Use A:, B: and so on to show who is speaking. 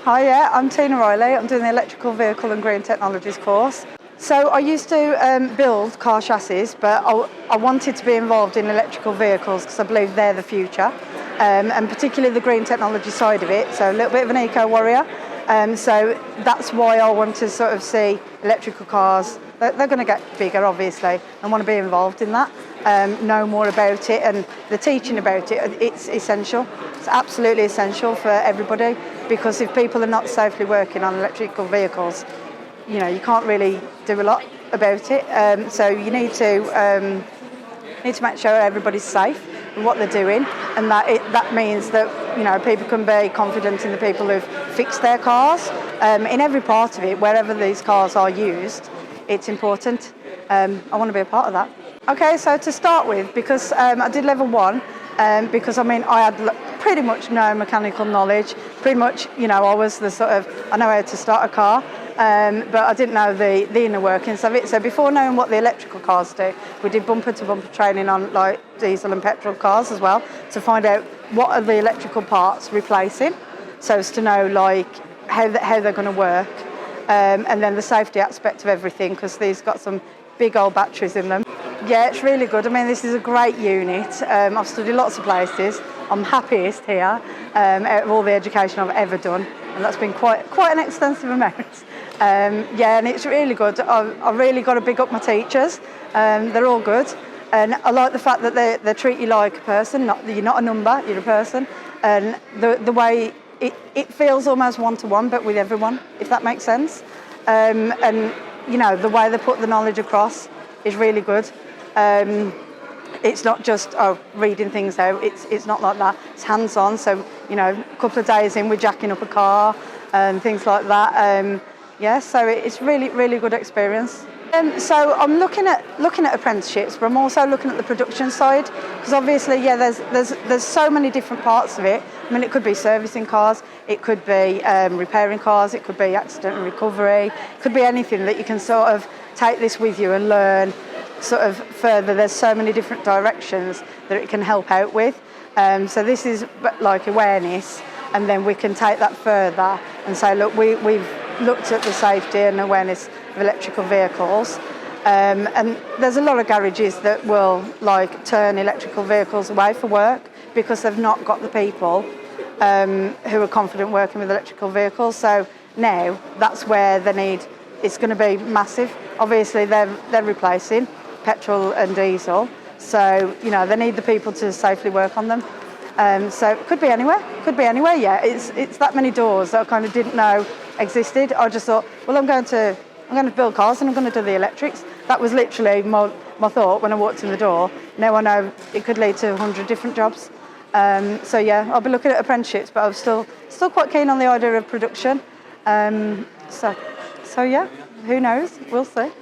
A: Hi, yeah, I'm Tina Riley. I'm doing the Electrical Vehicle and Green Technologies course. So I used to build car chassis, but I wanted to be involved in electrical vehicles because I believe they're the future, and particularly the green technology side of it, so a little bit of an eco-warrior. So that's why I want to sort of see electrical cars. They're going to get bigger, obviously, and want to be involved in that, know more about it, and the teaching about it, it's essential. It's absolutely essential for everybody, because if people are not safely working on electrical vehicles, you know, you can't really do a lot about it. So you need to make sure everybody's safe in what they're doing, and that means that, you know, people can be confident in the people who've fixed their cars. In every part of it, wherever these cars are used, it's important. I want to be a part of that. Okay, so to start with, because I did level 1, because I mean I had pretty much no mechanical knowledge. Pretty much, you know, I was the sort of, I know how to start a car, but I didn't know the inner workings of it. So before knowing what the electrical cars do, we did bumper-to-bumper training on like diesel and petrol cars as well, to find out what are the electrical parts replacing, so as to know like how they're going to work, and then the safety aspect of everything, because these got some big old batteries in them. Yeah, it's really good. I mean, this is a great unit. I've studied lots of places. I'm happiest here out of all the education I've ever done, and that's been quite an extensive amount. Yeah, and it's really good. I've really got to big up my teachers. They're all good, and I like the fact that they treat you like a person. You're not a number, you're a person, and the way it feels almost one-to-one, but with everyone, if that makes sense. And you know, the way they put the knowledge across is really good. It's not just reading things out. It's not like that. It's hands-on. So, you know, a couple of days in, we're jacking up a car and things like that. Yeah, so it's really good experience. So I'm looking at apprenticeships, but I'm also looking at the production side, because obviously, yeah, there's so many different parts of it. I mean, it could be servicing cars, it could be repairing cars, it could be accident and recovery, it could be anything that you can sort of take this with you and learn sort of further. There's so many different directions that it can help out with. So this is like awareness, and then we can take that further and say, look, we've looked at the safety and awareness of electrical vehicles, and there's a lot of garages that will like turn electrical vehicles away for work because they've not got the people who are confident working with electrical vehicles. So now that's where the need is going to be massive. Obviously they're replacing petrol and diesel, so you know they need the people to safely work on them. So it could be anywhere. Yeah, it's that many doors that I kind of didn't know existed. I just thought, well, I'm going to build cars and I'm going to do the electrics. That was literally my thought when I walked in the door. Now I know it could lead to 100 different jobs. So yeah, I'll be looking at apprenticeships, but I'm still quite keen on the idea of production. So yeah, who knows? We'll see.